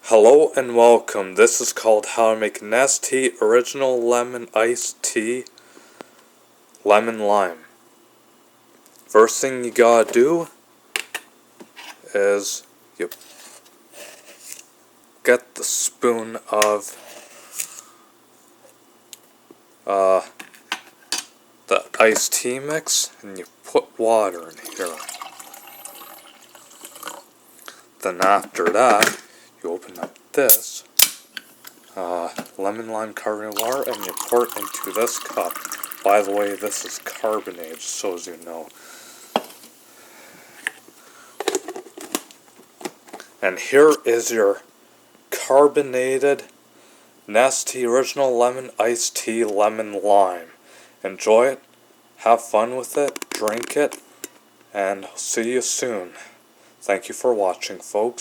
Hello and welcome. This is called How to Make Nestea Original Lemon Iced Tea Lemon Lime. First thing you gotta do is you get the spoon of the iced tea mix and you put water in here. Then after that, you open up this lemon lime carbonated water and you pour it into this cup. By the way, this is carbonated, so as you know. And here is your carbonated Nestea Original Lemon Iced Tea Lemon Lime. Enjoy it, have fun with it, drink it, and see you soon. Thank you for watching, folks.